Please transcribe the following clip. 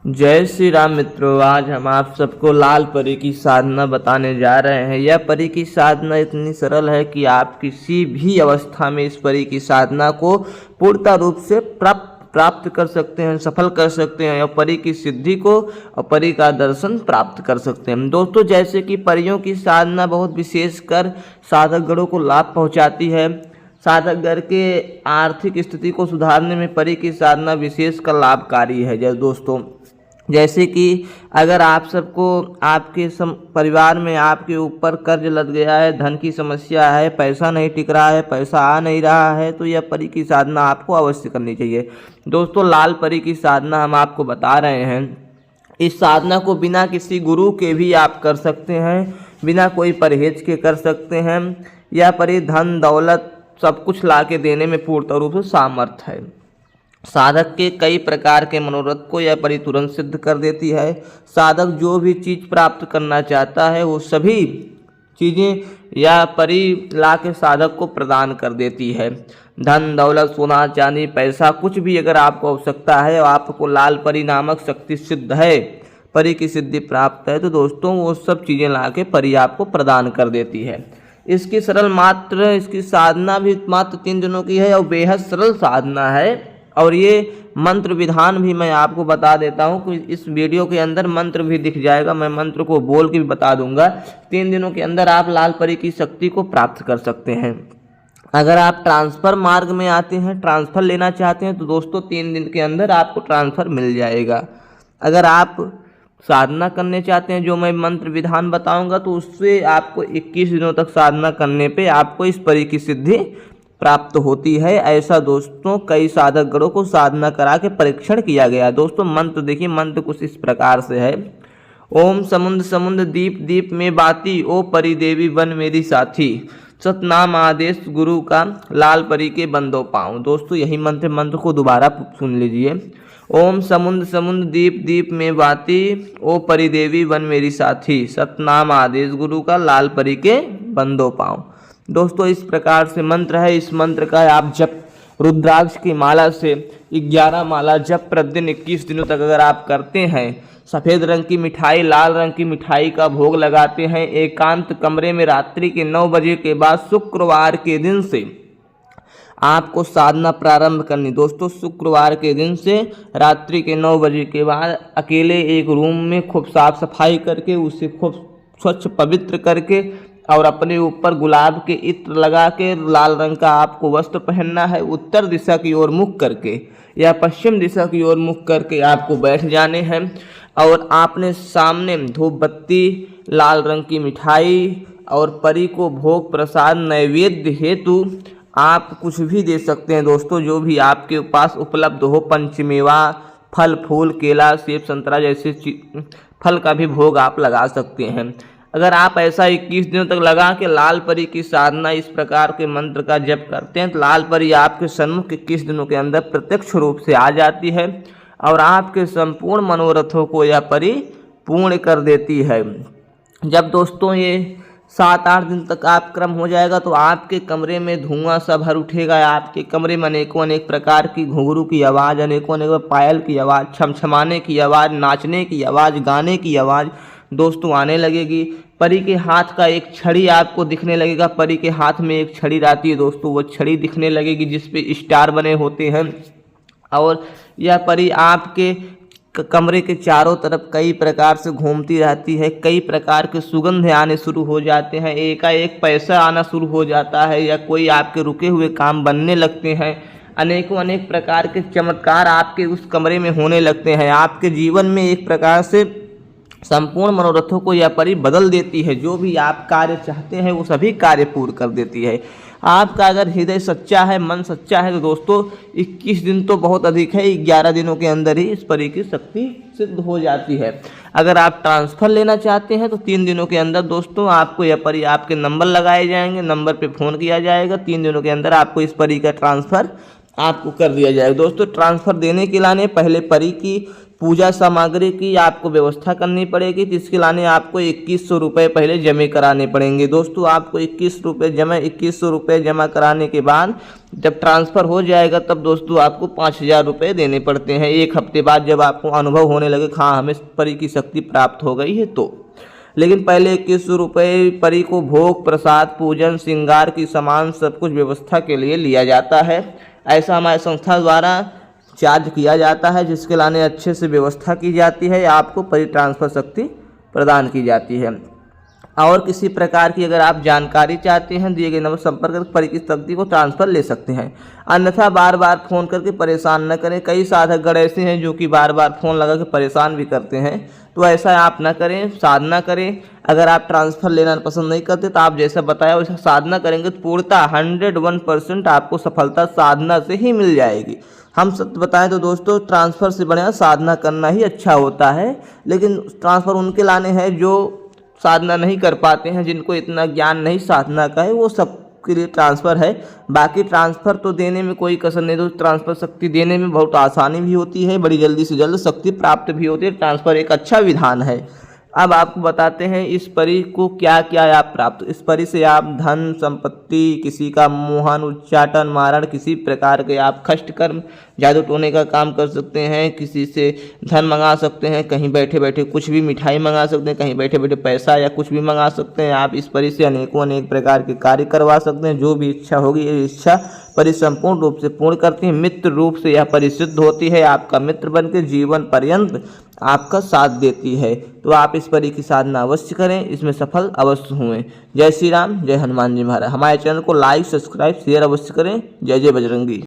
जय श्री राम मित्रों, आज हम आप सबको लाल परी की साधना बताने जा रहे हैं। यह परी की साधना इतनी सरल है कि आप किसी भी अवस्था में इस परी की साधना को पूर्णतः रूप से प्राप्त कर सकते हैं, सफल कर सकते हैं और परी की सिद्धि को और परी का दर्शन प्राप्त कर सकते हैं। दोस्तों, जैसे कि परियों की साधना बहुत विशेषकर साधकगणों को लाभ पहुंचाती है। साधकगण के आर्थिक स्थिति को सुधारने में परी की साधना विशेषकर लाभकारी है। दोस्तों, जैसे कि अगर आप सबको आपके परिवार में आपके ऊपर कर्ज लद गया है, धन की समस्या है, पैसा नहीं टिक रहा है, पैसा आ नहीं रहा है, तो यह परी की साधना आपको अवश्य करनी चाहिए। दोस्तों, लाल परी की साधना हम आपको बता रहे हैं। इस साधना को बिना किसी गुरु के भी आप कर सकते हैं, बिना कोई परहेज के कर सकते हैं। यह परी धन दौलत सब कुछ ला के देने में पूर्ण रूप से सामर्थ है। साधक के कई प्रकार के मनोरथ को यह परी तुरंत सिद्ध कर देती है। साधक जो भी चीज़ प्राप्त करना चाहता है वो सभी चीज़ें यह परी ला के साधक को प्रदान कर देती है। धन दौलत सोना चांदी पैसा कुछ भी अगर आपको आवश्यकता है और आपको लाल परी नामक शक्ति सिद्ध है, परी की सिद्धि प्राप्त है, तो दोस्तों वो सब चीज़ें ला के परी आपको प्रदान कर देती है। इसकी साधना भी मात्र 3 दिनों की है और बेहद सरल साधना है। और ये मंत्र विधान भी मैं आपको बता देता हूँ कि इस वीडियो के अंदर मंत्र भी दिख जाएगा, मैं मंत्र को बोल के भी बता दूंगा। 3 दिनों के अंदर आप लाल परी की शक्ति को प्राप्त कर सकते हैं। अगर आप ट्रांसफ़र मार्ग में आते हैं, ट्रांसफ़र लेना चाहते हैं, तो दोस्तों 3 दिन के अंदर आपको ट्रांसफ़र मिल जाएगा। अगर आप साधना करने चाहते हैं, जो मैं मंत्र विधान बताऊंगा, तो उससे आपको 21 दिनों तक साधना करने पे आपको इस परी की सिद्धि प्राप्त होती है। ऐसा दोस्तों कई साधक गणों को साधना करा के परीक्षण किया गया। दोस्तों, मंत्र देखिए, मंत्र कुछ इस प्रकार से है। ओम समुद्र समुद्र दीप दीप में बाती, ओ परी देवी बन मेरी साथी, सतनाम आदेश गुरु का लाल परी के बंदो पाऊँ। दोस्तों, यही मंत्र को दोबारा सुन लीजिए। ओम समुद्र समुद्र दीप दीप में बाती, ओ परी देवी बन मेरी साथी, सतनाम आदेश गुरु का लाल परी के बंदो पाऊँ। दोस्तों, इस प्रकार से मंत्र है। इस मंत्र का आप जप रुद्राक्ष की माला से 11 माला जप प्रतिदिन 21 दिनों तक अगर आप करते हैं, सफ़ेद रंग की मिठाई लाल रंग की मिठाई का भोग लगाते हैं, एकांत कमरे में रात्रि के 9 बजे के बाद शुक्रवार के दिन से आपको साधना प्रारंभ करनी। दोस्तों, शुक्रवार के दिन से रात्रि के 9 बजे के बाद अकेले एक रूम में खूब साफ सफाई करके, उसे खूब स्वच्छ पवित्र करके और अपने ऊपर गुलाब के इत्र लगा के लाल रंग का आपको वस्त्र पहनना है। उत्तर दिशा की ओर मुख करके या पश्चिम दिशा की ओर मुख करके आपको बैठ जाने हैं और आपने सामने धूप बत्ती लाल रंग की मिठाई और परी को भोग प्रसाद नैवेद्य हेतु आप कुछ भी दे सकते हैं। दोस्तों, जो भी आपके पास उपलब्ध हो, पंचमेवा फल फूल केला सेब संतरा जैसे फल का भी भोग आप लगा सकते हैं। अगर आप ऐसा 21 दिनों तक लगा के लाल परी की साधना इस प्रकार के मंत्र का जप करते हैं, तो लाल परी आपके सन्मुख 21 दिनों के अंदर प्रत्यक्ष रूप से आ जाती है और आपके संपूर्ण मनोरथों को यह परी पूर्ण कर देती है। जब दोस्तों ये 7-8 दिन तक आप क्रम हो जाएगा, तो आपके कमरे में धुआं सा भर उठेगा। आपके कमरे में अनेकों अनेक प्रकार की घुंघरू की आवाज़, अनेकों अनेक पायल की आवाज़, छमछमाने की आवाज़, नाचने की आवाज़, गाने की आवाज़ दोस्तों आने लगेगी। परी के हाथ का एक छड़ी आपको दिखने लगेगा। परी के हाथ में एक छड़ी रहती है दोस्तों, वो छड़ी दिखने लगेगी जिस पे स्टार बने होते हैं। और यह परी आपके कमरे के चारों तरफ कई प्रकार से घूमती रहती है। कई प्रकार के सुगंध आने शुरू हो जाते हैं, एकाएक पैसा आना शुरू हो जाता है या कोई आपके रुके हुए काम बनने लगते हैं। अनेकों अनेक प्रकार के चमत्कार आपके उस कमरे में होने लगते हैं। आपके जीवन में एक प्रकार से संपूर्ण मनोरथों को यह परी बदल देती है। जो भी आप कार्य चाहते हैं वो सभी कार्य पूर्ण कर देती है। आपका अगर हृदय सच्चा है, मन सच्चा है, तो दोस्तों 21 दिन तो बहुत अधिक है, 11 दिनों के अंदर ही इस परी की शक्ति सिद्ध हो जाती है। अगर आप ट्रांसफ़र लेना चाहते हैं तो 3 दिनों के अंदर दोस्तों आपको यह परी आपके नंबर लगाए जाएंगे, नंबर पे फ़ोन किया जाएगा। 3 दिनों के अंदर आपको इस परी का ट्रांसफ़र आपको कर दिया जाएगा। दोस्तों, ट्रांसफ़र देने के लाने पहले परी की पूजा सामग्री की आपको व्यवस्था करनी पड़ेगी, जिसके लाने आपको 2100 रुपये पहले जमा कराने पड़ेंगे। दोस्तों आपको 2100 रुपये जमा कराने के बाद जब ट्रांसफ़र हो जाएगा तब दोस्तों आपको 5000 रुपये देने पड़ते हैं। एक हफ्ते बाद जब आपको अनुभव होने लगे हाँ हमें परी की शक्ति प्राप्त हो गई है तो। लेकिन पहले 2100 रुपये परी को भोग प्रसाद पूजन श्रृंगार की सामान सब कुछ व्यवस्था के लिए लिया जाता है। ऐसा हमारी संस्था द्वारा चार्ज किया जाता है, जिसके लाने अच्छे से व्यवस्था की जाती है, आपको परी ट्रांसफ़र शक्ति प्रदान की जाती है। और किसी प्रकार की अगर आप जानकारी चाहते हैं दिए गए नंबर संपर्क कर परी की शक्ति को ट्रांसफ़र ले सकते हैं। अन्यथा बार बार फ़ोन करके परेशान न करें। कई साधकगण ऐसे हैं जो कि बार बार फ़ोन लगा के परेशान भी करते हैं, तो ऐसा आप ना करें, साधना करें। अगर आप ट्रांसफ़र लेना पसंद नहीं करते तो आप जैसा बताया वैसा साधना करेंगे तो पूर्णतः 101% आपको सफलता साधना से ही मिल जाएगी। हम सत्य बताएं तो दोस्तों ट्रांसफ़र से बढ़िया साधना करना ही अच्छा होता है, लेकिन ट्रांसफ़र उनके लाने हैं जो साधना नहीं कर पाते हैं, जिनको इतना ज्ञान नहीं साधना का है, वो सबके लिए ट्रांसफ़र है। बाकी ट्रांसफ़र तो देने में कोई कसर नहीं, तो ट्रांसफ़र शक्ति देने में बहुत आसानी भी होती है, बड़ी जल्दी से जल्द शक्ति प्राप्त भी होती है। ट्रांसफ़र एक अच्छा विधान है। अब आपको बताते हैं इस परी को क्या क्या आप प्राप्त। इस परी से आप धन संपत्ति, किसी का मोहन उच्चाटन मारण, किसी प्रकार के आप कष्ट कर्म जादू टोने का काम कर सकते हैं, किसी से धन मंगा सकते हैं, कहीं बैठे बैठे कुछ भी मिठाई मंगा सकते हैं, कहीं बैठे बैठे पैसा या कुछ भी मंगा सकते हैं। आप इस परी से अनेक प्रकार के कार्य करवा सकते हैं। जो भी इच्छा होगी ये इच्छा परी संपूर्ण रूप से पूर्ण करती है। मित्र रूप से यह परी सिद्ध होती है, आपका मित्र बनकर जीवन पर्यंत आपका साथ देती है। तो आप इस परी की साधना अवश्य करें, इसमें सफल अवश्य हुए। जय श्री राम, जय हनुमान जी महाराज। हमारे चैनल को लाइक सब्सक्राइब शेयर अवश्य करें। जय जय बजरंगी।